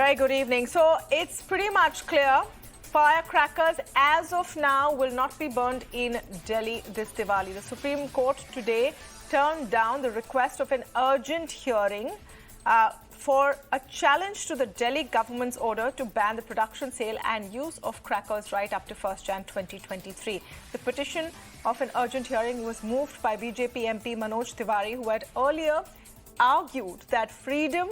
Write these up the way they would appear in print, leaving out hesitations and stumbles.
Very good evening. So it's pretty much clear. Firecrackers, as of now, will not be burned in Delhi this Diwali. The Supreme Court today turned down the request of an urgent hearing for a challenge to the Delhi government's order to ban the production, sale and use of crackers right up to 1st Jan 2023. The petition of an urgent hearing was moved by BJP MP Manoj Tiwari, who had earlier argued that freedom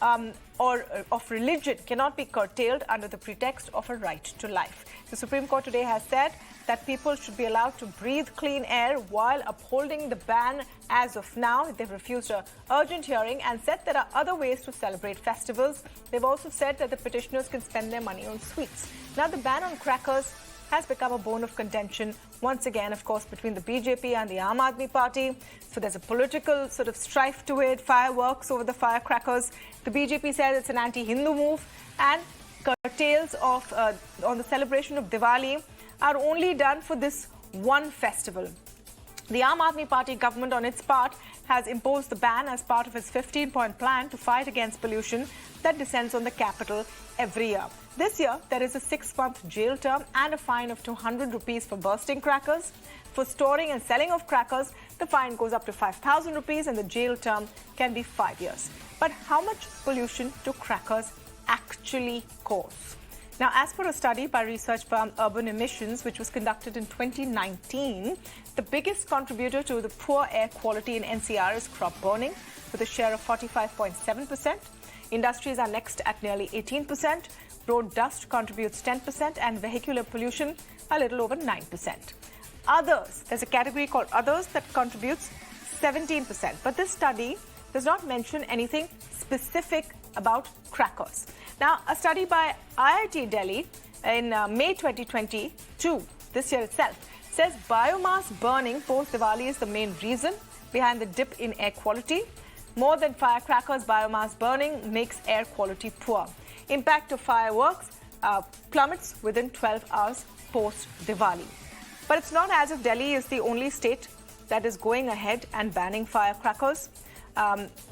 of religion cannot be curtailed under the pretext of a right to life. The Supreme Court today has said that people should be allowed to breathe clean air while upholding the ban as of now. They've refused an urgent hearing and said there are other ways to celebrate festivals. They've also said that the petitioners can spend their money on sweets. Now, the ban on crackers has become a bone of contention once again, of course, between the BJP and the Party. So there's a political sort of strife to it, fireworks over the firecrackers. The BJP says it's an anti-Hindu move, and curtails of on the celebration of Diwali are only done for this one festival. The Party government, on its part, has imposed the ban as part of its 15-point plan to fight against pollution that descends on the capital every year. This year, there is a 6-month jail term and a fine of 200 rupees for bursting crackers. For storing and selling of crackers, the fine goes up to 5,000 rupees and the jail term can be 5 years. But how much pollution do crackers actually cause? Now, as per a study by research firm Urban Emissions, which was conducted in 2019, the biggest contributor to the poor air quality in NCR is crop burning, with a share of 45.7%. Industries are next at nearly 18%. Road dust contributes 10% and vehicular pollution a little over 9%. Others, there's a category called others that contributes 17%. But this study does not mention anything specific about crackers. Now, a study by IIT Delhi in May 2022, this year itself, says biomass burning post-Diwali is the main reason behind the dip in air quality. More than firecrackers, biomass burning makes air quality poor. Impact of fireworks plummets within 12 hours post-Diwali. But it's not as if Delhi is the only state that is going ahead and banning firecrackers.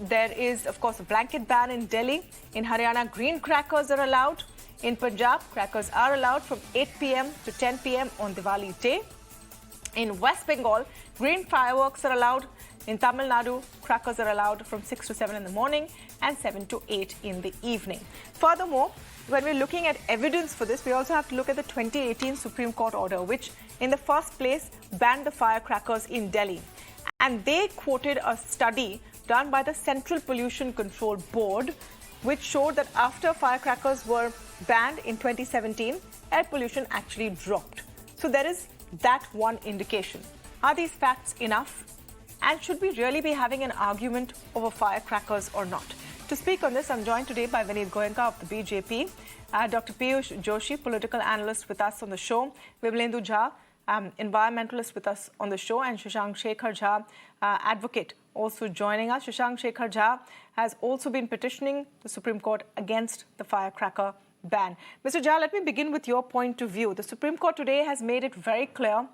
There is, of course, a blanket ban in Delhi. In Haryana, green crackers are allowed. In Punjab, crackers are allowed from 8 p.m. to 10 p.m. on Diwali day. In West Bengal, green fireworks are allowed. In Tamil Nadu, crackers are allowed from 6 to 7 in the morning and 7 to 8 in the evening. Furthermore, when we're looking at evidence for this, we also have to look at the 2018 Supreme Court order, which in the first place banned the firecrackers in Delhi. And they quoted a study done by the Central Pollution Control Board, which showed that after firecrackers were banned in 2017, air pollution actually dropped. So there is that one indication. Are these facts enough? And should we really be having an argument over firecrackers or not? To speak on this, I'm joined today by Vinit Goenka of the BJP, Dr. Piyush Joshi, political analyst with us on the show, Vimlendu Jha, environmentalist with us on the show, and Shashank Shekhar Jha, advocate, also joining us. Shashank Shekhar Jha has also been petitioning the Supreme Court against the firecracker ban. Mr. Jha, let me begin with your point of view. The Supreme Court today has made it very clear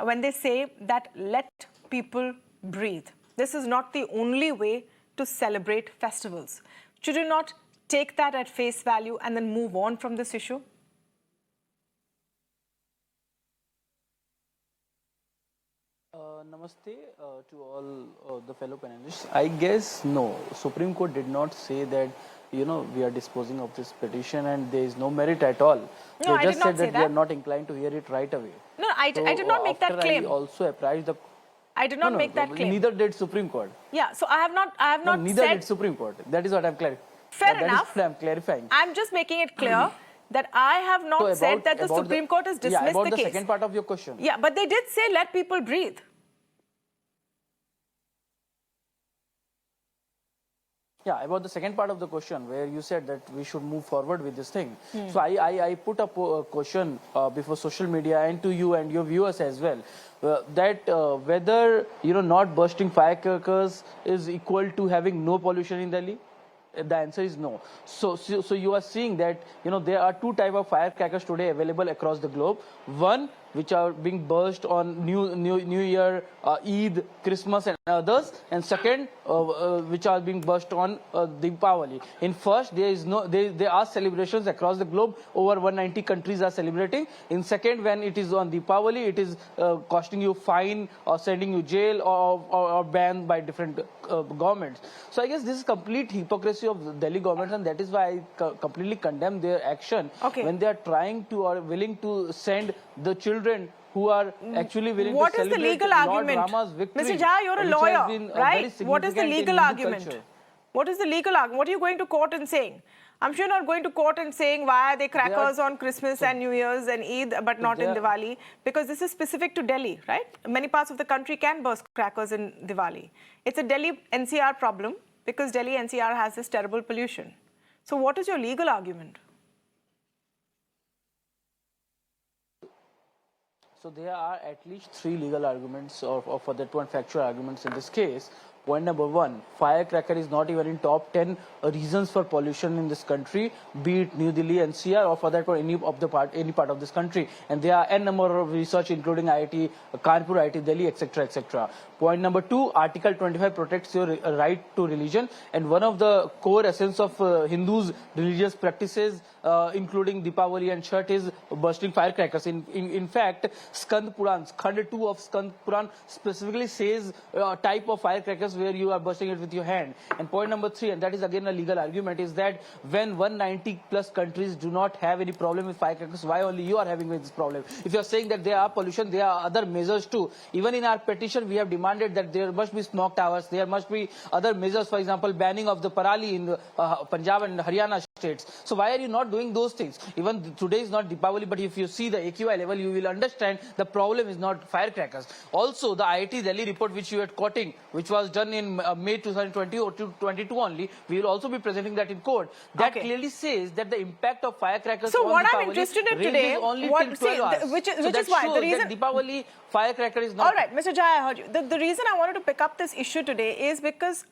when they say that let people breathe. This is not the only way to celebrate festivals. Should you not take that at face value and then move on from this issue? Namaste to all the fellow panelists. I guess no, Supreme Court did not say that, we are disposing of this petition and there is no merit at all. No, they just said that we are not inclined to hear it right away. No, I did not make that claim. I also apprised the... I did not make that claim. Neither did Supreme Court. Yeah, so I have not neither said... did Supreme Court. That is what I'm clarifying. Fair enough. That is what I'm clarifying. I'm just making it clear that I have not said that the Supreme Court has dismissed about the case. The second part of your question. Yeah, but they did say let people breathe. Yeah, about the second part of the question where you said that we should move forward with this thing. So I put up a question before social media and to you and your viewers as well, that whether, not bursting firecrackers is equal to having no pollution in Delhi. The answer is no. So you are seeing that, there are two types of firecrackers today available across the globe. One which are being burst on New Year, Eid, Christmas and others, and second, which are being burst on Diwali. In first, there are celebrations across the globe. Over 190 countries are celebrating. In second, when it is on Diwali, it is costing you fine or sending you jail or banned by different governments. So I guess this is complete hypocrisy of the Delhi government, and that is why I completely condemn their action when they are trying to or willing to send the children who are actually willing to celebrate Lord Rama's victory. Mr. Jha, you're a lawyer, right? What is the legal argument? What is the legal argument? What are you going to court and saying? I'm sure you're not going to court and saying why are they crackers on Christmas and New Year's and Eid but not in Diwali, because this is specific to Delhi, right? Many parts of the country can burst crackers in Diwali. It's a Delhi NCR problem because Delhi NCR has this terrible pollution. So what is your legal argument? So there are at least 3 legal arguments or for that one factual arguments in this case. Point number 1, firecracker is not even in top 10 reasons for pollution in this country, be it New Delhi, NCR, or for that or any part of this country. And there are n number of research, including IIT, Kanpur, IIT Delhi, etc., etc. Point number 2, Article 25 protects your right to religion, and one of the core essence of Hindus' religious practices, including Deepavali and Chhat, is bursting firecrackers. In fact, Skand Puran, Khand 2 of Skand Puran specifically says type of firecrackers where you are bursting it with your hand. And point number 3, and that is again a legal argument, is that when 190 plus countries do not have any problem with firecrackers, why only you are having this problem? If you are saying that there are pollution, there are other measures too. Even in our petition, we have demanded that there must be smoke towers, there must be other measures, for example, banning of the parali in Punjab and Haryana states. So why are you not doing those things? Even today is not Deepavali, but if you see the AQI level, you will understand the problem is not firecrackers. Also, the IIT Delhi report which you are quoting, which was done in May 2020 or 2022 only, we will also be presenting that in court. That clearly says that the impact of firecrackers so on what Deepavali I'm interested in today, only till 12 hours. which so is why the reason that Deepavali firecracker is not... All right, Mr. Jha, I heard you. The reason I wanted to pick up this issue today is because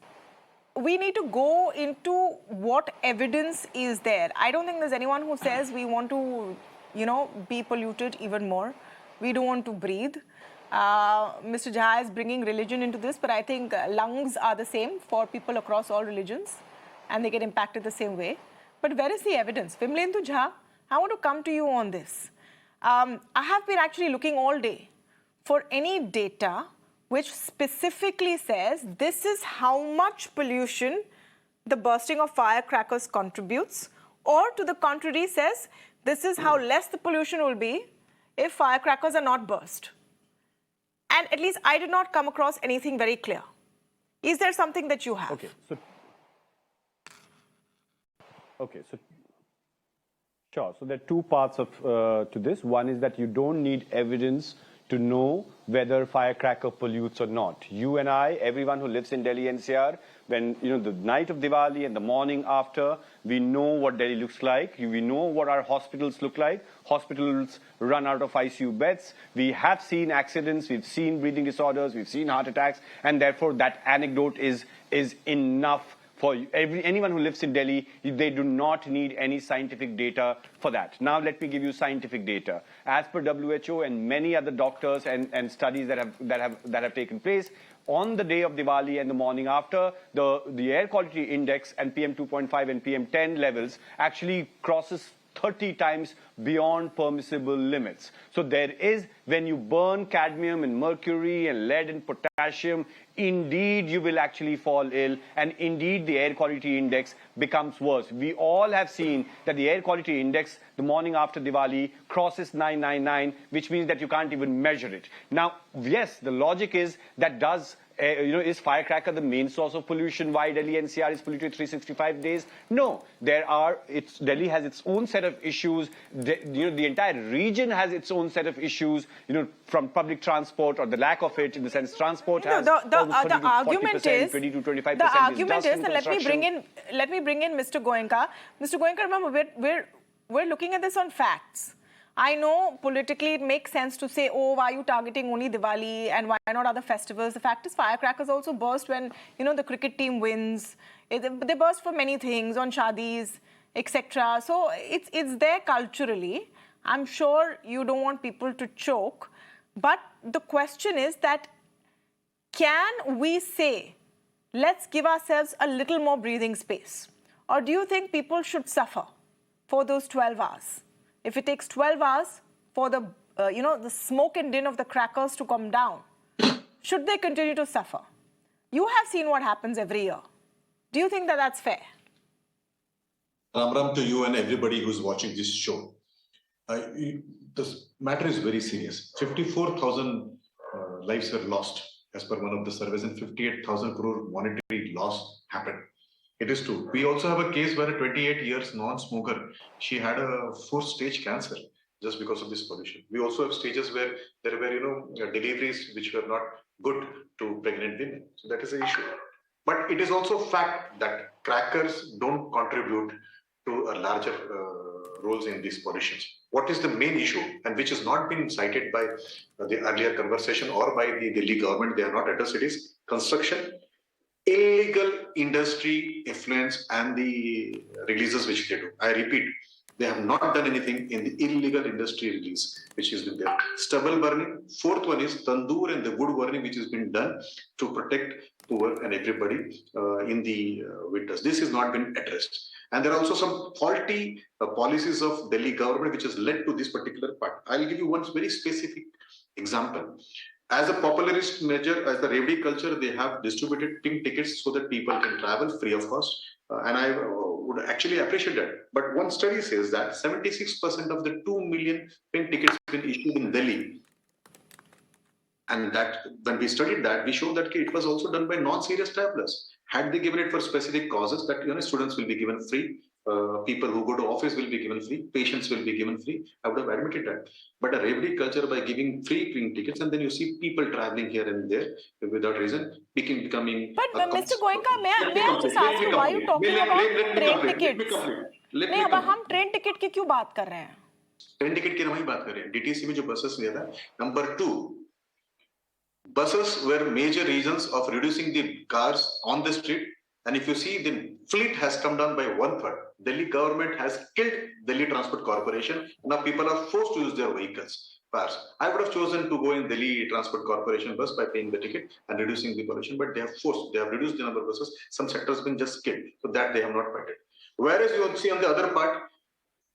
we need to go into what evidence is there. I don't think there's anyone who says we want to, be polluted even more. We don't want to breathe. Mr. Jha is bringing religion into this, but I think lungs are the same for people across all religions and they get impacted the same way. But where is the evidence? Vimlendu Jha, I want to come to you on this. I have been actually looking all day for any data which specifically says this is how much pollution the bursting of firecrackers contributes, or to the contrary says this is how less the pollution will be if firecrackers are not burst. And at least I did not come across anything very clear. Is there something that you have? Sure. So there are 2 parts to this. One is that you don't need evidence to know whether firecracker pollutes or not. You and I, everyone who lives in Delhi NCR, when the night of Diwali and the morning after, we know what Delhi looks like. We know what our hospitals look like. Hospitals run out of ICU beds. We have seen accidents. We've seen breathing disorders. We've seen heart attacks, and therefore that anecdote is enough. For anyone who lives in Delhi, they do not need any scientific data for that. Now let me give you scientific data. As per WHO and many other doctors and studies that have taken place, on the day of Diwali and the morning after, the air quality index and PM 2.5 and PM 10 levels actually crosses 30 times beyond permissible limits. So there is, when you burn cadmium and mercury and lead and potassium, indeed you will actually fall ill, and indeed the air quality index becomes worse. We all have seen that the air quality index the morning after Diwali crosses 999, which means that you can't even measure it. Now, yes, the logic is that is firecracker the main source of pollution? Why Delhi NCR is polluted 365 days? No, Delhi has its own set of issues. The entire region has its own set of issues, from public transport or the lack of it, in the sense transport has the argument is 20 to 25%. The argument is, and let me bring in Mr. Goenka. Mr. Goenka, remember we're looking at this on facts. I know politically it makes sense to say, oh, why are you targeting only Diwali and why not other festivals? The fact is firecrackers also burst when, the cricket team wins. They burst for many things, on shadis, etc. So it's there culturally. I'm sure you don't want people to choke, but the question is that can we say, let's give ourselves a little more breathing space? Or do you think people should suffer for those 12 hours? If it takes 12 hours for the, the smoke and din of the crackers to come down, should they continue to suffer? You have seen what happens every year. Do you think that that's fair? Ram Ram to you and everybody who's watching this show. This matter is very serious. 54,000 lives were lost as per one of the surveys, and 58,000 crore monetary loss happened. It is true. We also have a case where a 28 years non-smoker, she had a 4th-stage cancer just because of this pollution. We also have stages where there were, deliveries which were not good to pregnant women. So that is an issue. But it is also a fact that crackers don't contribute to a larger roles in these pollutions. What is the main issue, and which has not been cited by the earlier conversation or by the Delhi government, they are not addressed, it is construction, illegal industry influence and the releases which they do. I repeat, they have not done anything in the illegal industry release, which has been there. Stubble burning. 4th one is tandoor and the wood burning, which has been done to protect poor and everybody in the winters. This has not been addressed. And there are also some faulty policies of Delhi government, which has led to this particular part. I'll give you one very specific example. As a popularist measure, as the Revdi culture, they have distributed pink tickets so that people can travel free of cost. And I would actually appreciate that. But one study says that 76% of the 2 million pink tickets have been issued in Delhi. And that when we studied that, we showed that it was also done by non-serious travelers. Had they given it for specific causes, that students will be given free, people who go to office will be given free, patients will be given free, I would have admitted that. But a Revdi culture by giving free pink tickets, and then you see people traveling here and there without reason, becoming. But Mr. Goenka, may I just ask you why you talking about train tickets? नहीं, अब हम train ticket की क्यों बात कर रहे हैं? Train ticket की हम ही बात कर रहे हैं. DTC में जो buses लिया था. Number 2. Buses were major reasons of reducing the cars on the street. And if you see, the fleet has come down by 1/3. Delhi government has killed Delhi Transport Corporation. Now people are forced to use their vehicles. I would have chosen to go in Delhi Transport Corporation bus by paying the ticket and reducing the pollution, but they have reduced the number of buses. Some sectors have been just killed, so that they have not fighted. Whereas you see on the other part,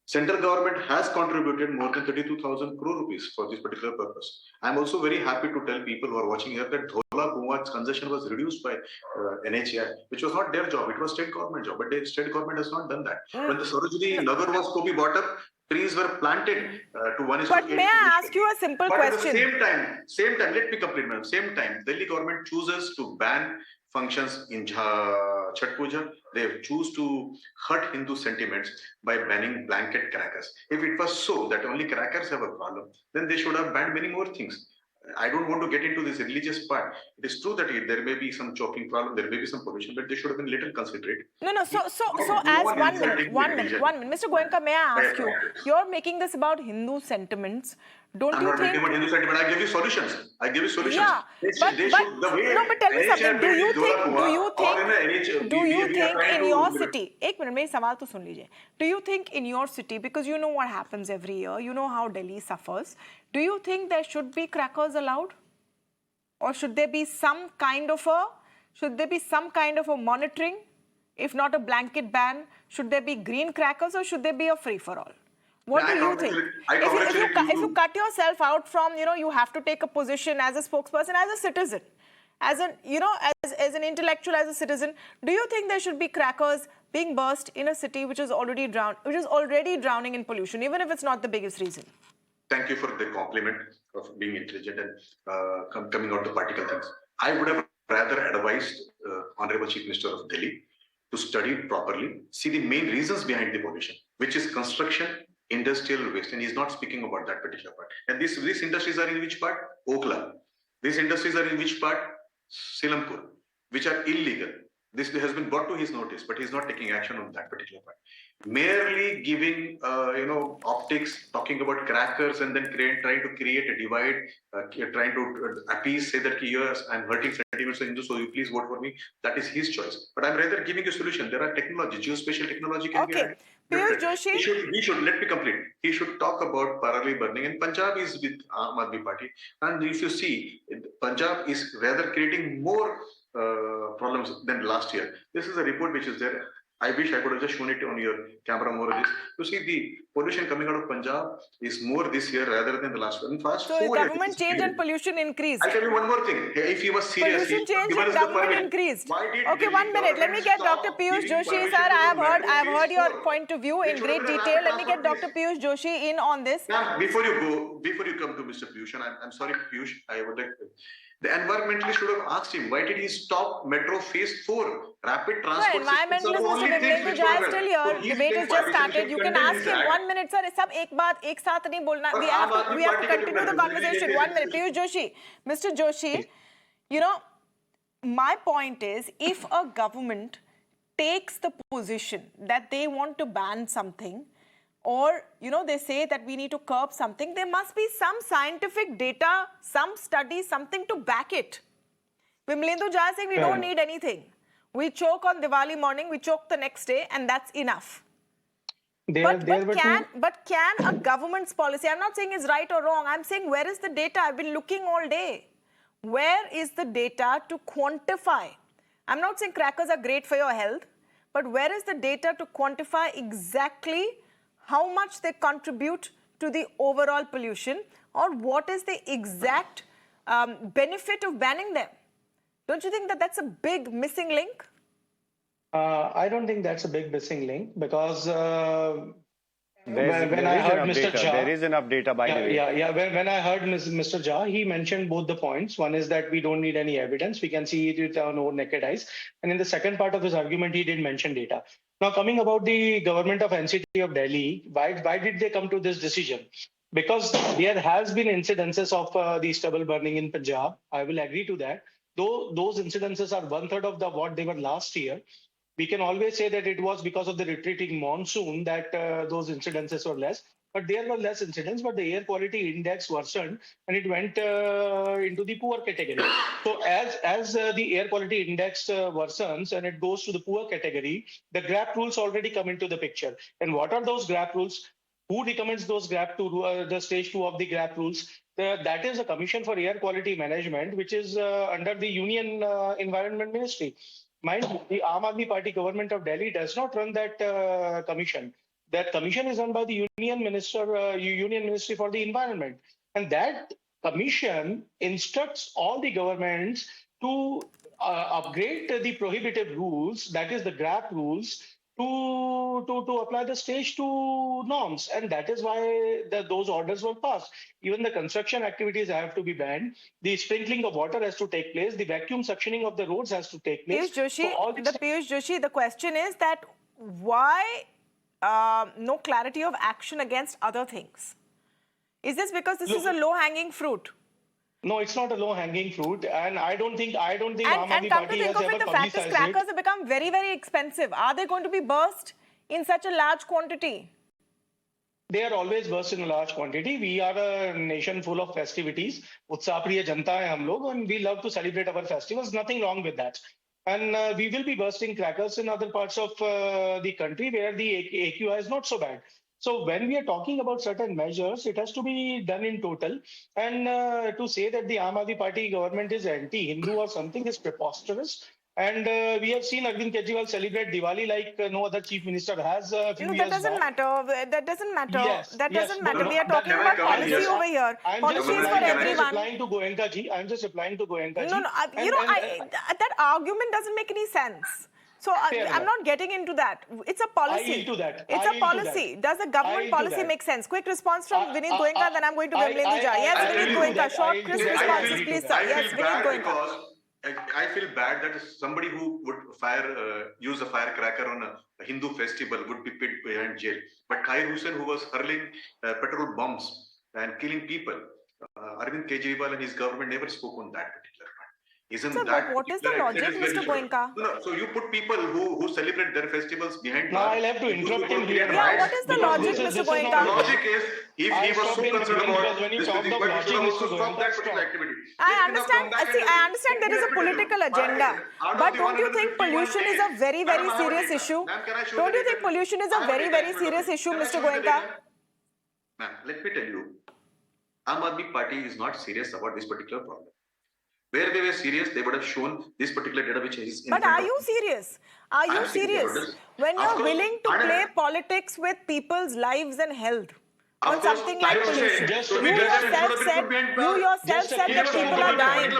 central government has contributed more than 32,000 crore rupees for this particular purpose. I'm also very happy to tell people who are watching here that Dhola Kua's congestion was reduced by NHAI, which was not their job, it was state government job, but the state government has not done that. When the Sarojini Nagar was to be bought up, trees were planted to 1:8. But may I ask you a simple question? But at the same time, let me complete, ma'am. Same time, Delhi government chooses to ban functions in Chhat Puja. They choose to hurt Hindu sentiments by banning blanket crackers. If it was so that only crackers have a problem, then they should have banned many more things. I don't want to get into this religious part. It is true that there may be some choking problem, there may be some pollution, but they should have been little considerate. No. So as 1 minute. Mr. Goenka, may I ask you? You're making this about Hindu sentiments. Don't you think? I'm not making about Hindu sentiment. I give you solutions. Yeah, but tell me something. Do you think in your city? एक minute मेरी सवाल तो सुन लीजिए. Do you think in your city, because you know what happens every year, you know how Delhi suffers, do you think there should be crackers allowed, or should there be some kind of a monitoring, if not a blanket ban? Should there be green crackers, or should there be a free for all? What do you think? If you cut yourself out from, you have to take a position as a spokesperson, as a citizen, as an intellectual, as a citizen, do you think there should be crackers being burst in a city which is already drowning in pollution, even if it's not the biggest reason? Thank you for the compliment of being intelligent and coming out the practical things. I would have rather advised Honorable Chief Minister of Delhi to study it properly, see the main reasons behind the pollution, which is construction, industrial waste, and he's not speaking about that particular part. And these industries are in which part? Okla. These industries are in which part? Silampur, which are illegal. This has been brought to his notice, but he's not taking action on that particular point. Merely giving, optics, talking about crackers, and then trying to create a divide, trying to appease, say that yes, I'm hurting sentiments of Hindus, so you please vote for me. That is his choice. But I'm rather giving a solution. There are technology, geospatial technology can be added. Piyush Joshi. He should, let me complete. He should talk about parallel burning. And Punjab is with Aam Aadmi Party. And if you see, Punjab is rather creating more problems than last year. This is a report which is there. I wish I could have just shown it on your camera more of this. You see, the pollution coming out of Punjab is more this year rather than the last one. So is government change and pollution increased? I'll tell you one more thing. If he was serious, pollution change and government increased. Okay, 1 minute. Let me get Dr. Piyush Joshi, sir. I have heard your point of view in great detail. Let me get Dr. Piyush Joshi in on this. Ma'am, before you come to Mr. Piyush, and I'm sorry, Piyush, I would like to. The environmentalist should have asked him, why did he stop Metro Phase 4? Rapid transport. No, environmentalist Mr. Vimlendu Jha is still here. Debate has just started. You can ask him. 1 minute, sir. Sab ek baat, ek saath nahi bolna. We have to continue the conversation. 1 minute. Piyush Joshi. Mr. Joshi, my point is, if a government takes the position that they want to ban something, or, they say that we need to curb something, there must be some scientific data, some study, something to back it. Vimlendu Jha is saying we don't need anything. We choke on Diwali morning, we choke the next day, and that's enough. But can a government's policy, I'm not saying it's right or wrong, I'm saying where is the data? I've been looking all day. Where is the data to quantify? I'm not saying crackers are great for your health, but where is the data to quantify exactly how much they contribute to the overall pollution, or what is the exact benefit of banning them? Don't you think that that's a big missing link? I don't think that's a big missing link, because when I heard Mr. Jha, there is enough data, by the way. When I heard Mr. Jha, he mentioned both the points. One is that we don't need any evidence. We can see it with our own naked eyes. And in the second part of his argument, he did mention data. Now, coming about the government of NCT of Delhi, why did they come to this decision? Because there has been incidences of the stubble burning in Punjab. I will agree to that. Though those incidences are 1/3 of what they were last year, we can always say that it was because of the retreating monsoon that those incidences were less. But there were less incidents, but the air quality index worsened and it went into the poor category. So as the air quality index worsens and it goes to the poor category, the GRAP rules already come into the picture. And what are those GRAP rules? Who recommends those GRAP to the stage 2 of the GRAP rules? That is the Commission for Air Quality Management, which is under the Union Environment Ministry. Mind you, the Aam Aadmi Party government of Delhi does not run that commission. That commission is run by the Union Ministry for the Environment. And that commission instructs all the governments to upgrade the prohibitive rules, that is the GRAP rules, to apply the stage 2 norms. And that is why those orders were passed. Even the construction activities have to be banned. The sprinkling of water has to take place. The vacuum suctioning of the roads has to take place. Piyush Joshi, the question is that why no clarity of action against other things? Is this because this is a low-hanging fruit? No, it's not a low-hanging fruit, and I don't think Aam Aadmi And come to Party think of it, the fact is crackers have become very, very expensive. Are they going to be burst in such a large quantity? They are always burst in a large quantity. We are a nation full of festivities. Bharatiya Janata Party hum log, and we love to celebrate our festivals. Nothing wrong with that. And we will be bursting crackers in other parts of the country where the AQI is not so bad. So when we are talking about certain measures, it has to be done in total. And to say that the Aam Aadmi Party government is anti-Hindu or something is preposterous. And we have seen Arvind Kejriwal celebrate Diwali like no other chief minister has a few years back. That doesn't matter. That doesn't matter. Yes, that doesn't matter. No, we are talking about policy over here. Policy is for everyone. I'm just replying to Goenka ji. No, that argument doesn't make any sense. So I'm not getting into that. It's a policy. I yield to that. It's a policy. Does the government policy make sense? Quick response from Vinit Goenka, then I'm going to Vimlendu Jha. Yes, Vinit Goenka. Short, crisp responses, please, sir. Yes, Vinit Goenka. I feel bad that somebody who would use a firecracker on a Hindu festival would be put behind jail. But Khair Hussain, who was hurling petrol bombs and killing people, Arvind Kejriwal and his government never spoke on that particular point. Isn't Sir, that but what is the logic, Mr. Goenka? No, so you put people who celebrate their festivals behind Now bars. I'll have to interrupt him here. Yeah, what is the logic, Mr. Goenka? The logic is, if he was so concerned about when you this, talked of but he should have logic, also Mr. stopped that Goenka, particular activity. I understand. See, I understand there is a political agenda, but don't you think pollution is a very, very serious issue? Don't you think pollution is a very, very serious issue, Mr. Goenka? Ma'am, let me tell you, Aam Aadmi Party is not serious about this particular problem. Where they were serious, they would have shown this particular data which is in But front are of you me. serious? Are you I'm serious about serious? this. When Of you're course, willing to play politics with people's lives and health on something like pollution, you yourself said that people are dying.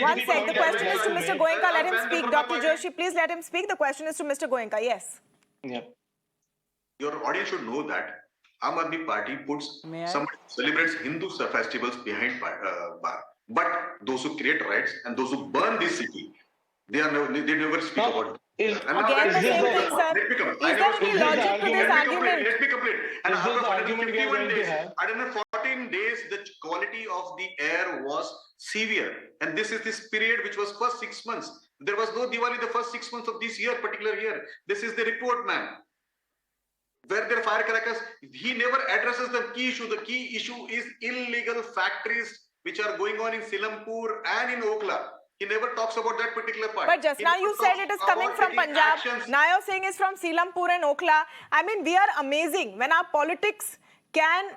One sec, the question is to Mr. Goenka. Let him speak. Dr. Joshi, please let him speak. The question is to Mr. Goenka. Yes. Yeah. Your audience should know that Aam Aadmi Party puts somebody who celebrates Hindu festivals behind bar. But those who create riots and those who burn this city, they never speak about it. Again, the same thing, sir. Is there any logic to this argument? Let me complete. And Is this after the argument we are 151 going to days, have? I don't know, 14 days, the quality of the air was severe. And this is this period which was first 6 months. There was no Diwali the first 6 months of this year, particular year. This is the report, ma'am. Where there are firecrackers, he never addresses the key issue. The key issue is illegal factories which are going on in Silampur and in Okla. He never talks about that particular part. But just now you said it is coming from Punjab. Now you're saying it's from Silampur and Okla. I mean, we are amazing when our politics can,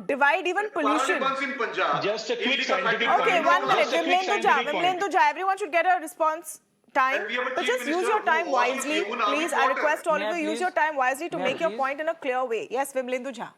divide even pollution. In Punjab, Just a quick scientific Okay, point. 1 minute. Just a quick scientific point. Vimlendu Jha. Everyone should get a response time. So just use your time wisely. Please, I request all of you, use your time wisely to make your point in a clear way. Yes, Vimlendu Jha.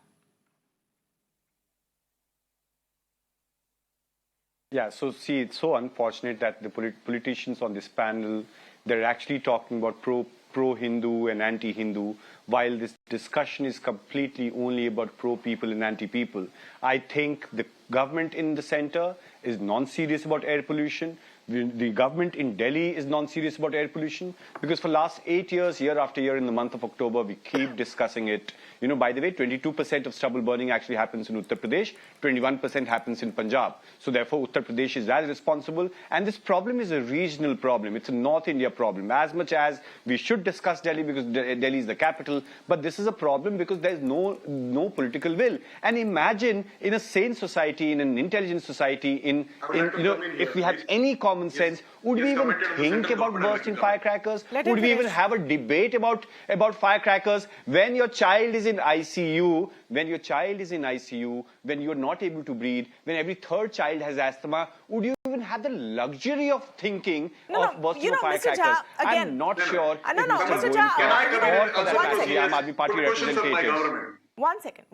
Yeah, so see, it's so unfortunate that the politicians on this panel, they're actually talking about pro-Hindu and anti-Hindu, while this discussion is completely only about pro-people and anti-people. I think the government in the center is non-serious about air pollution. The government in Delhi is non-serious about air pollution, because for last 8 years, year after year, in the month of October, we keep discussing it. By the way, 22% of stubble burning actually happens in Uttar Pradesh, 21% happens in Punjab. So therefore, Uttar Pradesh is as responsible. And this problem is a regional problem. It's a North India problem. As much as we should discuss Delhi because Delhi is the capital, but this is a problem because there's no political will. And imagine in a sane society, in an intelligent society, if we had any common sense, would we even think about bursting firecrackers? Would we even have a debate about firecrackers when your child is in ICU, when you're not able to breathe, when every third child has asthma? Would you even have the luxury of thinking of bursting firecrackers? Mr. Jha, again, I'm not sure if Mr. Mr. Jha, Goenka or for that matter, the Aam Aadmi Party representatives. One second.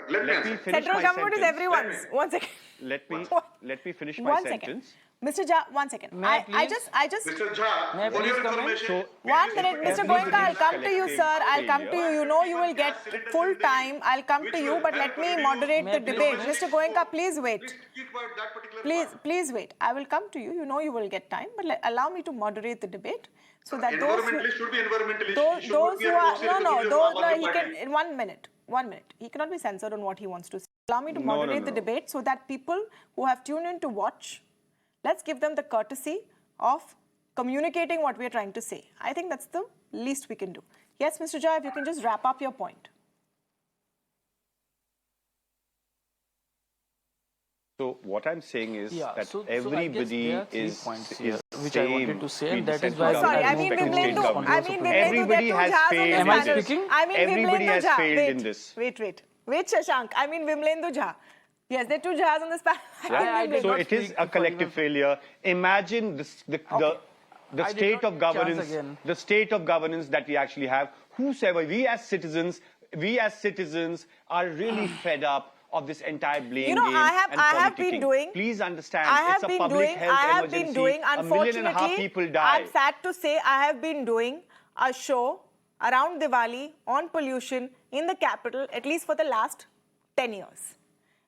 Let me finish Central my government is sentence. everyone's. 1 second. Let me finish my 1 sentence. second. Mr. Jha, 1 second. I just. Mr. Jha, for your information. 1 minute, Mr. Goenka, I'll come to you, sir. I'll come to you. You will get full time. I'll come to you, but let me moderate the debate. Mr. Goenka, please wait. Please wait. I will come to you. You will get time, but allow me to moderate the debate so that Environmentalist should be environmentalist. those who are he can in 1 minute. 1 minute. He cannot be censored on what he wants to say. Allow me to moderate the debate so that people who have tuned in to watch, let's give them the courtesy of communicating what we are trying to say. I think that's the least we can do. Yes, Mr. Jha, if you can just wrap up your point. So what I'm saying is that so everybody is which I wanted to say, and that is why Sorry, I mean Vimlendu. Everybody has failed. Am I speaking? Everybody has failed in this. Wait, Shashank. I mean Vimlendu Jha. Yes, there are 2 Jhas on this panel. So it is a collective failure. Imagine the state of governance, that we actually have. Whosoever, we as citizens are really fed up of this entire blame game and I have been doing. Please understand, it's a public health emergency. Unfortunately, 1.5 million people die. I'm sad to say I have been doing a show around Diwali on pollution in the capital at least for the last 10 years.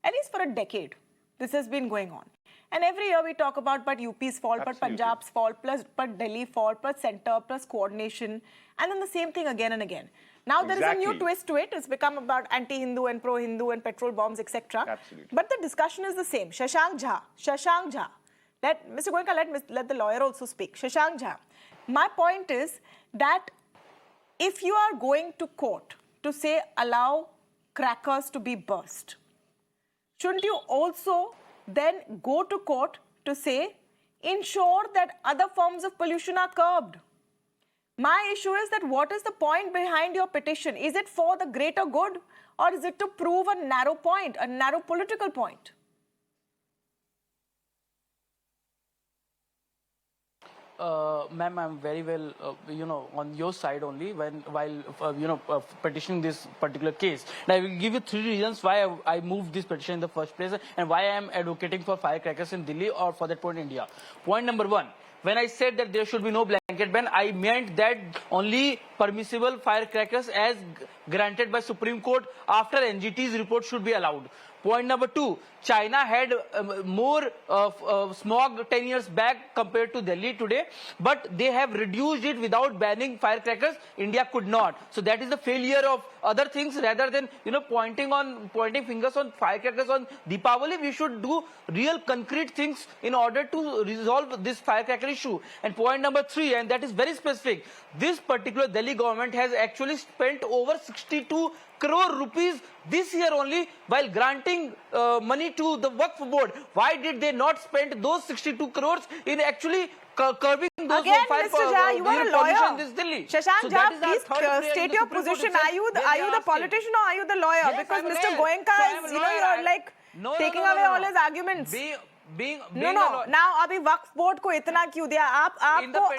At least for a decade, this has been going on. And every year we talk about but UP's fault, but Punjab's fault, but Delhi fault, plus center, plus coordination. And then the same thing again and again. Now there is a new twist to it. It's become about anti-Hindu and pro-Hindu and petrol bombs, etc. Absolutely. But the discussion is the same. Shashank Jha. Mr. Goenka, let the lawyer also speak. Shashank Jha, my point is that if you are going to court to say allow crackers to be burst, shouldn't you also then go to court to say ensure that other forms of pollution are curbed? My issue is that what is the point behind your petition? Is it for the greater good or is it to prove a narrow point, a narrow political point? Ma'am, I'm very well, on your side only while petitioning this particular case. And I will give you 3 reasons why I moved this petition in the first place and why I am advocating for firecrackers in Delhi or for that point in India. Point number 1, when I said that there should be no blanket ban, I meant that only permissible firecrackers as granted by Supreme Court after NGT's report should be allowed. Point number 2, China had more smog 10 years back compared to Delhi today, but they have reduced it without banning firecrackers. India could not. So that is the failure of other things rather than pointing fingers on firecrackers on Deepavali. We should do real concrete things in order to resolve this firecracker issue. And point number 3, and that is very specific, this particular Delhi government has actually spent over 62 crore rupees this year only while granting money to the Waqf board. Why did they not spend those 62 crores in actually curbing those Again, Mr. Jha, you are a lawyer. In this Delhi? Shashank Jha, please state your position. Are you the politician or are you the lawyer? Yes, because I'm a Mr. lawyer. Goenka So I'm is, a lawyer. you're like taking away all his arguments. Now अभी वक्फ board को इतना क्यों दिया? आपको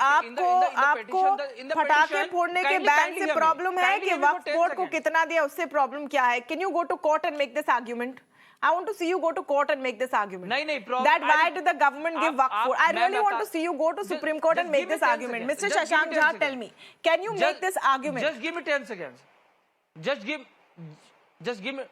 पटाखे फोड़ने के ban से प्रॉब्लम है कि वक्फ बोर्ड को कितना दिया उससे प्रॉब्लम क्या है? Can you go to court and make this argument? I want to see you go to court and make this argument. That why did the government give waqf board? I really want to see you go to Supreme Court and make this argument. Mr. Shashank Jha, tell me, can you make this argument? Just give me 10 seconds. Just give me.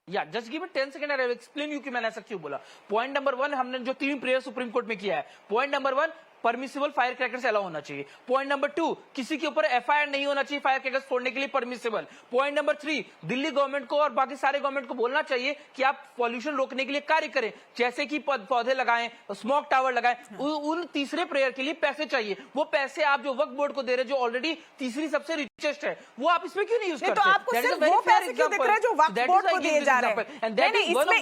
Yeah, just give me 10 seconds and I will explain you कि मैंने ऐसा क्यों बोला. Point number 1, हमने जो 3 prayer supreme court में किया है. Point number 1, permissible fire crackers allow होना चाहिए. पॉइंट नंबर 2, किसी के ऊपर एफआईआर नहीं होना चाहिए फायर क्रैकर्स फोड़ने के लिए, permissible. Point number 3, Delhi government को और बाकी सारे गवर्नमेंट को बोलना चाहिए कि आप पॉल्यूशन रोकने के लिए कार्य करें, जैसे कि पौधे लगाएं, स्मोक टावर लगाएं. उन तीसरे प्रेयर के लिए पैसे चाहिए. वो पैसे आप जो वक्फ बोर्ड को दे रहे जो ऑलरेडी तीसरी सबसे रिचेस्ट है, वो आप इसमें क्यों नहीं यूज करते? तो आपको सिर्फ वो पैसे क्यों दिख रहे हैं जो वक्फ बोर्ड को दिए जा रहे हैं?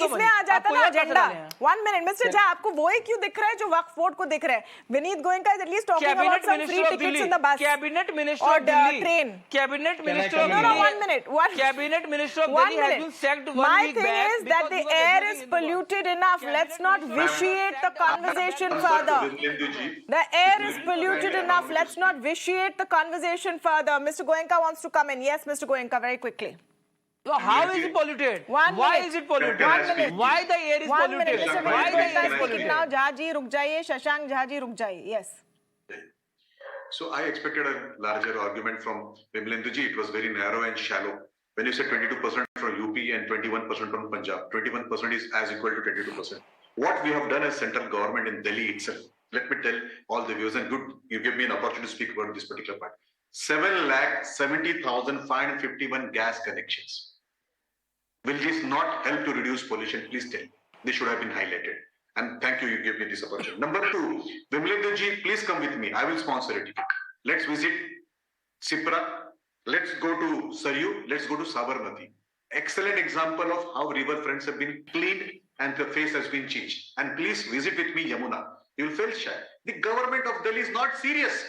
इसमें आ जाता है ना एजेंडा. 1 minute, मिस्टर झा, आपको वो ही क्यों दिख रहा है जो वक्फ बोर्ड को दिख रहा है? Vineet Goenka is at least talking about some free tickets in the bus Cabinet Minister or of Delhi. Train. Cabinet Minister of No, Delhi. 1 minute. Cabinet Minister of Delhi has been sacked 1 My week thing back is that the air is polluted enough. Let's not vitiate the conversation further. The air is polluted enough. Let's not vitiate the conversation further. Mr. Goenka wants to come in. Yes, Mr. Goenka, very quickly. So how is it polluted? Why is it polluted? 1 minute. Why the air is 1 polluted? minute. Mr. Why the air is Vinit Goenka polluted? now. Jha ji, ruk jaiye. Shashank Jha ji, ruk jaiye. Yes. So I expected a larger argument from Vimlendu Jha. It was very narrow and shallow. When you said 22% from UP and 21% from Punjab, 21% is as equal to 22%. What we have done as central government in Delhi itself, let me tell all the viewers, and good, you give me an opportunity to speak about this particular part. 7,70,551 gas connections. Will this not help to reduce pollution? Please tell me. This should have been highlighted. And thank you, you gave me this opportunity. Number 2, Vimlendu Jha, please come with me. I will sponsor a ticket. Let's visit Sipra. Let's go to Saryu. Let's go to Sabarmati. Excellent example of how river fronts have been cleaned and the face has been changed. And please visit with me Yamuna. You will feel shy. The government of Delhi is not serious.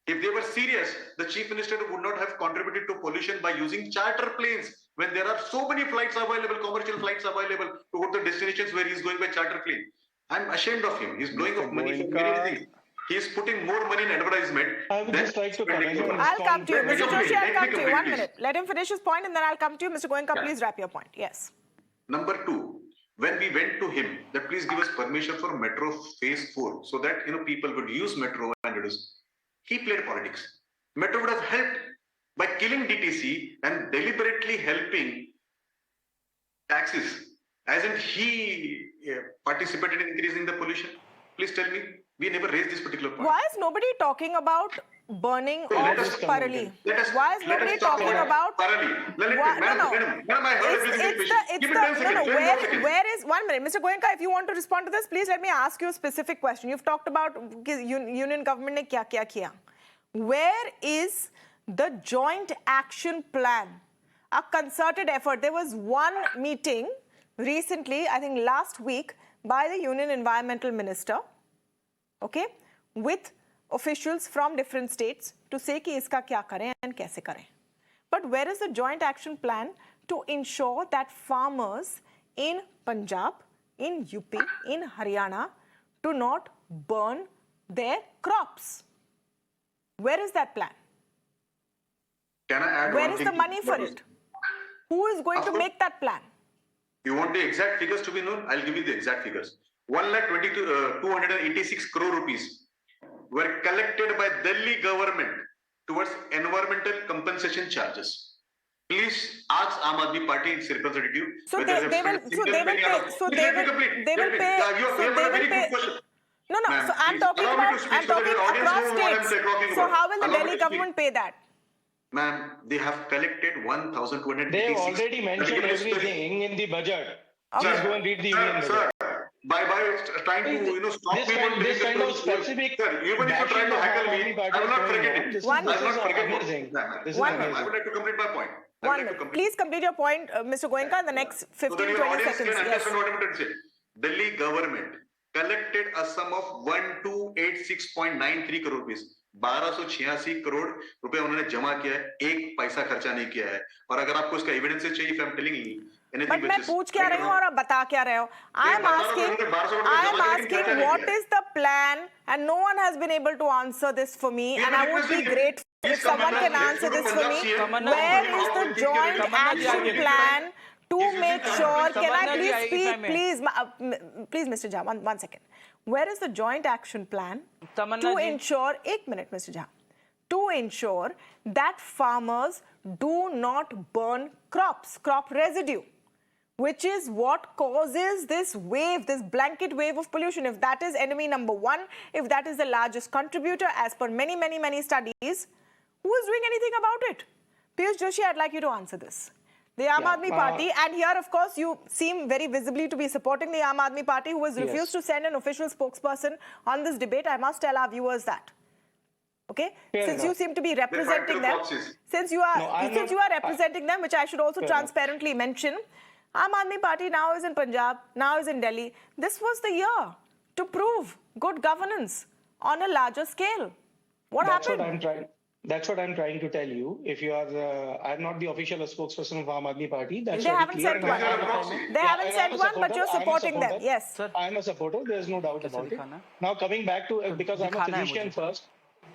If they were serious, the chief minister would not have contributed to pollution by using charter planes when there are so many flights available, commercial flights available to go to the destinations where he is going by charter plane. I'm ashamed of him. He's blowing up money for many things. He is putting more money in advertisement. I would just like to comment. I'll come to you. Mr. Joshi, I'll come to you. 1 please. minute. Let him finish his point and then I'll come to you. Mr. Goenka, Yeah. please wrap your point. Yes. Number 2, when we went to him, that please give us permission for Metro Phase 4 so that people would use Metro and reduce. He played politics. Metro would have helped by killing DTC and deliberately helping taxis. Hasn't he participated in increasing the pollution? Please tell me. We never raised this particular point. Why is nobody talking about burning Let of us Parali. Let us, Why is let nobody us talk talking about? Parali. Let Why- me, ma'am, no, no. madam, I heard everything with patience. It's Give me the 10 seconds. 10 more seconds. where is 1 minute, Mr. Goenka? If you want to respond to this, please let me ask you a specific question. You've talked about union government ne kya kiya. Where is the joint action plan? A concerted effort. There was one meeting recently, I think last week, by the Union Environmental Minister, okay, with officials from different states to say कि इसका क्या करें and कैसे करें. But where is the joint action plan to ensure that farmers in Punjab, in UP, in Haryana do not burn their crops? Where is that plan? Can I add Where one is thing? the money for it? Who is going to make that plan? You want the exact figures to be known? I'll give you the exact figures. 286 crore rupees were collected by Delhi government towards environmental compensation charges. Please ask Aam Aadmi Party its representative. So whether they will have spent single penny out of- so Please they let me will complete. they will Let me- pay. Yeah, you So have they a very will good pay. question. No, no. Ma'am, So I'm please talking allow me about to speak so that the audience across knows what I'm states. talking So about. how will the Allow me Delhi to speak. government pay that? Ma'am, they have collected 1,286. They have already mentioned everything in the budget. Please go and read the union budget. Sir, by trying to stop This me kind- from this telling kind the of truth. specific Sir, even if you try to bashing of heckle Aam me, Aadmi Party I will not is going forget on. it. This is- One I will this not is forget it. amazing. Ma'am, This is One I amazing. would like to complete my point. I would One like to minute. complete. Please complete your point, Mr. Goenka, in the next So that 15, your 20 audience seconds. can Yes. understand what I'm trying to say. Delhi government collected a sum of 1286.93 crore rupees. 1286 crore रुपए उन्होंने जमा किया है, एक पैसा खर्चा नहीं किया है. और अगर आपको इसका एविडेंसेस चाहिए, if I'm telling you anything But which मैं is पूछ क्या रही हूँ और आप बता क्या रहे हो? I am बता रहा हूँ, asking, उन्होंने 1200 करोड़ I जमा am किया, लेकिन खर्चा asking नहीं what किया है. is the plan, and no one has been able to answer this for me, We and will I would be request you. grateful if Please someone Tamanna can ji, answer let's this go for to me. Punjab CM. Where is How the will joint think action you- plan to Yes, make yes, sure? yes. Can I Tamanna ji, please if I speak, may. please, Mr. Jha, one second. Where is the joint action plan Tamanna to ji. ensure? 1 minute, Mr. Jha. To ensure that farmers do not burn crop residue, which is what causes this wave, this blanket wave of pollution. If that is enemy number one, if that is the largest contributor, as per many, many, many studies, who is doing anything about it? Piyush Joshi, I'd like you to answer this. The Aam Aadmi Party, and here, of course, you seem very visibly to be supporting the Aam Aadmi Party, who has refused to send an official spokesperson on this debate. I must tell our viewers that. Okay, Fair since enough. you seem to be representing They them, fight to the boxes. since you are No, I'm since not- you are representing them, which I should also Fair transparently mention, Aam Aadmi Party now is in Punjab, now is in Delhi. This was the year to prove good governance on a larger scale. What happened? That's what I'm trying to tell you. If you are, I'm not the official spokesperson of Aam Aadmi Party. That's They very haven't clear. sent And one. You're a proxy. They haven't and sent I'm a one, but supporter. you're I'm a supporting them. supporter. Yes. Sir. I'm a supporter. There's no doubt कैसे about it. दिखाना है? Now coming back to because I'm a दिखाना है physician मुझे। first.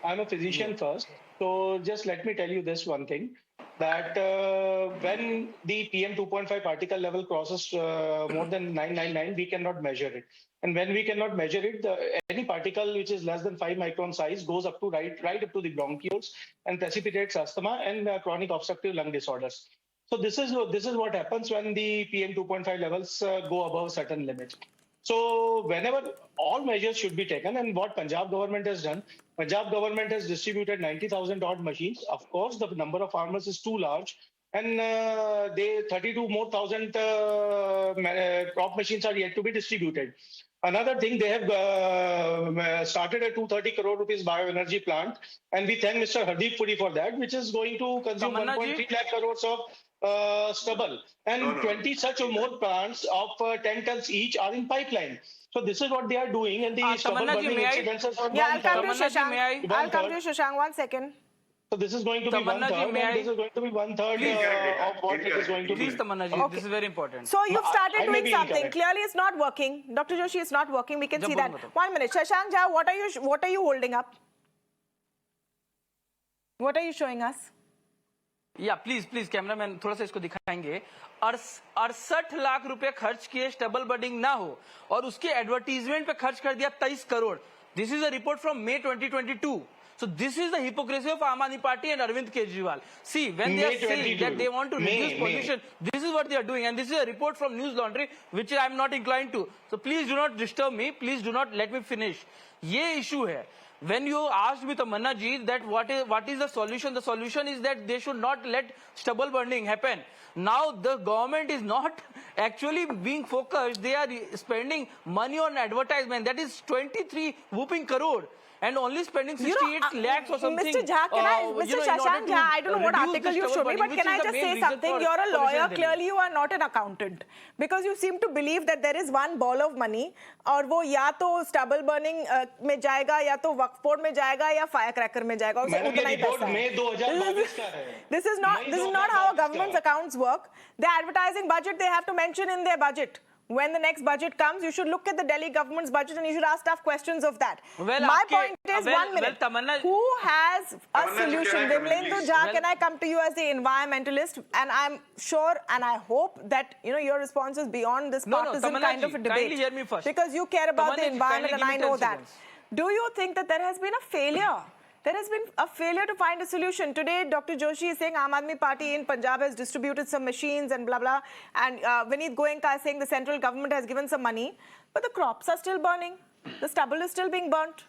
I'm a physician first. So just let me tell you this one thing. That when the PM 2.5 particle level crosses more than 999, we cannot measure it. And when we cannot measure it, any particle which is less than 5 micron size goes up to right up to the bronchioles and precipitates asthma and chronic obstructive lung disorders. So this is what happens when the PM 2.5 levels go above certain limits. So whenever all measures should be taken, and what Punjab government has done, Punjab government has distributed 90,000 odd machines. Of course, the number of farmers is too large, and they 32 more thousand crop machines are yet to be distributed. Another thing, they have started a 230 crore rupees bioenergy plant, and we thank Mr. Hardeep Puri for that, which is going to consume Tamanna ji. 1.3 lakh crores of stubble, and No. 20 such or more plants of 10 tons each are in pipeline. So this is what they are doing, and the stubble Tamanna ji, burning may I- incidences are Yeah, I'll come to you, Tamanna ji, Shashank. may I- I'll come to you, Shashank. 1 second. So this is going to be Tamanna one ji, third, may and I- this is going to be one third Please, of what it is going to be. Please, Tamanna ji, Okay. this is very important. So you've No, started I may doing be something. incorrect. Clearly, it's not working. Dr. Joshi, it's not working. We can Jab see bolna that. to. 1 minute. Shashank Jha, what are you holding up? What are you showing us? या please cameraman थोड़ा सा इसको दिखाएंगे। 68 लाख रुपए खर्च किए stubble budding ना हो और उसके एडवर्टीजमेंट पे खर्च कर दिया 23 crore. This is a report from May 2022। So this is the hypocrisy of Aam Aadmi Party and Arvind Kejriwal. See, when they are saying that they want to reduce pollution, this is what they are doing. And this is a report from News Laundry, which I am not inclined to. So please do not disturb me. Please do not let me finish. Ye issue hai. When you asked me, Tamanna ji, that what is the solution is that they should not let stubble burning happen. Now the government is not actually being focused. They are spending money on advertisement. That is 23 whooping crore. And only spending 68 lakhs or something. Mr. Jha, Mr. Shashank Jha, I don't know what article you showed me, but can I just say something? You're a lawyer. Clearly, you are not an accountant, because you seem to believe that there is one ball of money, और वो या तो stubble burning में जाएगा, या तो वक्फ board में जाएगा, या firecracker में जाएगा. और उतना ही पैसा है. This is not how a government's accounts work. The advertising budget they have to mention in their budget. When the next budget comes, you should look at the Delhi government's budget and you should ask tough questions of that. My point is, 1 minute. Who has a solution? Vimlendu Jha, can I come to you as the environmentalist? And I'm sure and I hope that your response is beyond this partisan kind of a debate. Kindly hear me first. Because you care about the environment and I know that. Do you think that there has been a failure? There has been a failure to find a solution. Today, Dr. Joshi is saying Aam Aadmi Party in Punjab has distributed some machines and blah, blah. And Vinit Goenka is saying the central government has given some money. But the crops are still burning. The stubble is still being burnt.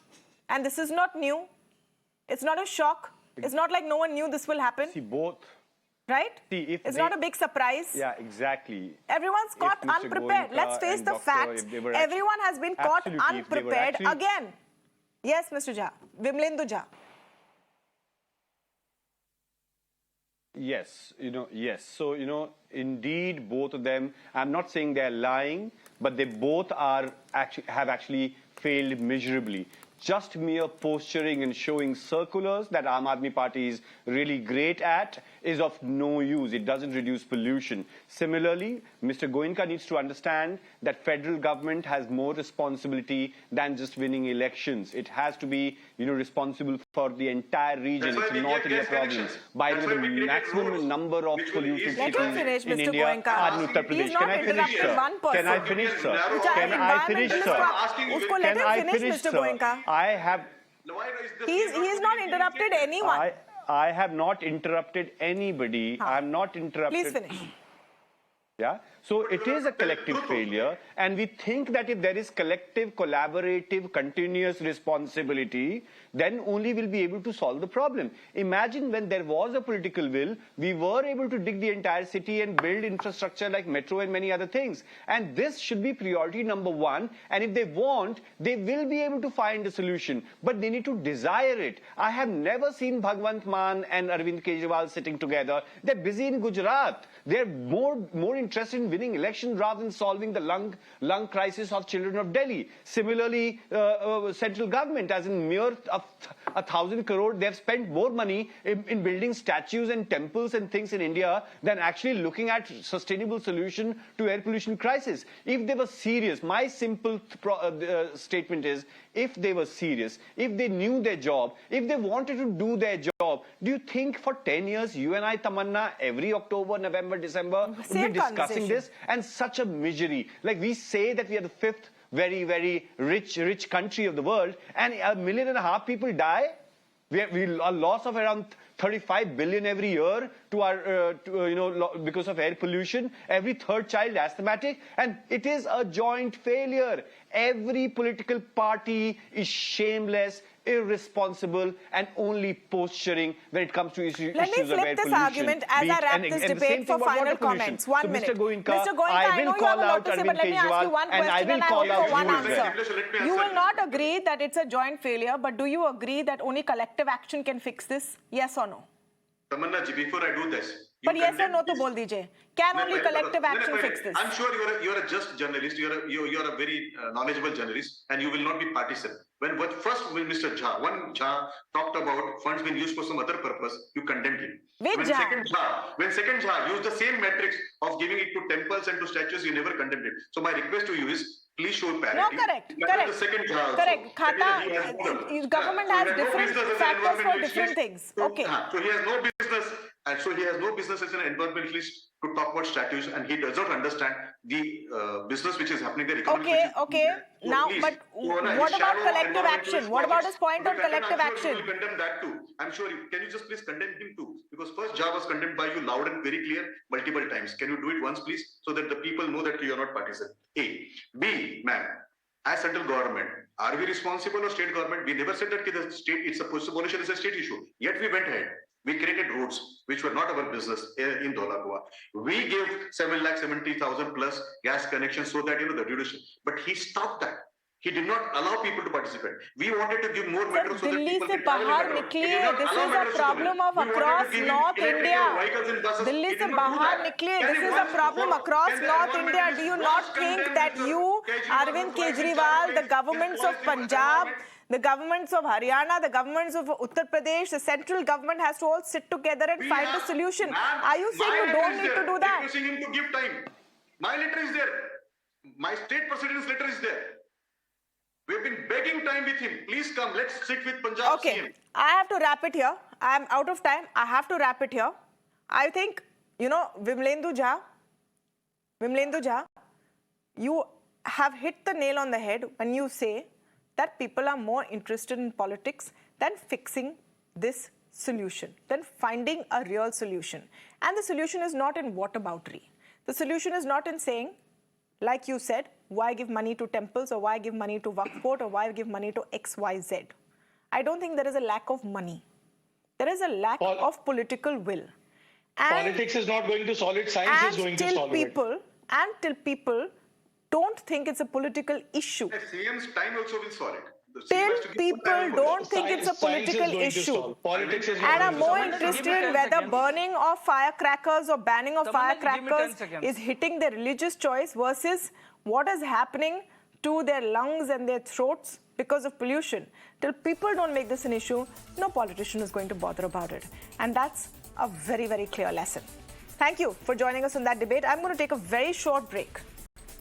And this is not new. It's not a shock. It's not like no one knew this will happen. See, both. Right? See, it's not a big surprise. Yeah, exactly. Everyone's caught unprepared. Let's face the facts. Everyone has been caught unprepared again. Yes, Mr. Jha. Vimlendu Jha. Yes, yes. So, indeed, both of them, I'm not saying they're lying, but they both have actually failed miserably. Just mere posturing and showing circulars that Aam Aadmi Party is really great at is of no use. It doesn't reduce pollution. Similarly, Mr. Goenka needs to understand that federal government has more responsibility than just winning elections. It has to be, responsible for the entire region. It's North India province. By the way, the maximum number of polluted cities in India are in Uttar Pradesh. Can I finish, sir? Can I finish, sir? Can I finish, sir? Can I finish, sir? I have... He's not interrupted anyone. I have not interrupted anybody. I'm not interrupted. Please finish. Yeah. So it is a collective failure, and we think that if there is collective, collaborative, continuous responsibility, then only we'll be able to solve the problem. Imagine when there was a political will, we were able to dig the entire city and build infrastructure like metro and many other things. And this should be priority number one. And if they want, they will be able to find a solution. But they need to desire it. I have never seen Bhagwant Mann and Arvind Kejriwal sitting together. They're busy in Gujarat. They're more interested in winning elections rather than solving the lung crisis of children of Delhi. Similarly, central government, as in mere 1,000 crore, they have spent more money in building statues and temples and things in India than actually looking at sustainable solution to air pollution crisis. If they were serious, my simple statement is, if they were serious, if they knew their job, if they wanted to do their job, do you think for 10 years, you and I, Tamanna, every October, November, December, would be discussing this? And such a misery. Like we say that we are the fifth very, very rich country of the world, and 1.5 million people die. We a loss of around 35 billion every year to our, because of air pollution. Every third child asthmatic, and it is a joint failure. Every political party is shameless, irresponsible, and only posturing when it comes to issues of air pollution. Let me flip this argument as I wrap this debate for final comments. 1 minute. Mr. Goenka, I will call out Arvind Kejriwal, and I will call out you as well. You will not agree that it's a joint failure, but do you agree that only collective action can fix this? Yes or no? Tamanna ji, before I do this, but yes or no to bol dijiye. Can only collective action fix this? I'm sure you're a just journalist. You're a very knowledgeable journalist, and you will not be partisan. When Mr. Jha talked about funds being used for some other purpose, you condemned him. When second Jha used the same metrics of giving it to temples and to statues, you never condemned it. So my request to you is, please show parity. No, correct. The second Jha correct. Khata, government has different factors for different things. Okay. So he has no business And so he has no business as an environmentalist to talk about statues, and he does not understand the business which is happening there. Okay. So Now, please, but Sona, what his about shallow collective action? environmentalist What about logics his point on will condemn. collective I'm sure action? you will condemn that too. I'm sure. Can you just please condemn him too? Because first, Jha was condemned by you loud and very clear multiple times. Can you do it once, please, so that the people know that you are not partisan? A. B. Ma'am, as central government, are we responsible or state government? We never said that the state, it's a pollution is a state issue. Yet we went ahead. We created roads which were not our business in Dhola Goa. We gave 7,70,000 plus gas connections so that the duration. But he stopped that. He did not allow people to participate. We wanted to give more metro so that Delhi people se can travel in bahar metro. He did nikliye. not This allow is a metros to come in. problem of We wanted to across give him North electrical India. vehicles and buses. Delhi He se did not do bahar that. nikliye. Can This he is a once problem for- across can the North India. Do you environmentalist not once think condemn that Mr. you, Kejriwal Arvind for flying Kejriwal, the charity governments of policy for Punjab, environment? the governments of Haryana, the governments of Uttar Pradesh, the central government has to all sit together and We find a have- solution? Ma'am, Are you saying my you letter don't is need there, to do that? requesting him to give time. My letter is there. My state president's letter is there. We've been begging time with him. Please come. Let's sit with Punjab Okay, CM. I have to wrap it here. I'm out of time. I have to wrap it here. I think, Vimlendu Jha, you have hit the nail on the head when you say that people are more interested in politics than fixing this solution, than finding a real solution. And the solution is not in whataboutery. The solution is not in saying, like you said, why give money to temples or why give money to Waqf Board or why give money to XYZ. I don't think there is a lack of money. There is a lack of political will. And Politics is not going to solve it. Science is going to solve it. till people don't think it's a political issue, CM's time also will solve it. The CM till has to give people time for don't this. think it's a Science is political going to issue solve. Politics is not and are going to more solve it. interested in whether burning of firecrackers or banning of Tamanna, give me 10 firecrackers seconds. is hitting their religious choice versus what is happening to their lungs and their throats because of pollution. Till people don't make this an issue, no politician is going to bother about it. And that's a very, very clear lesson. Thank you for joining us on that debate. I'm going to take a very short break.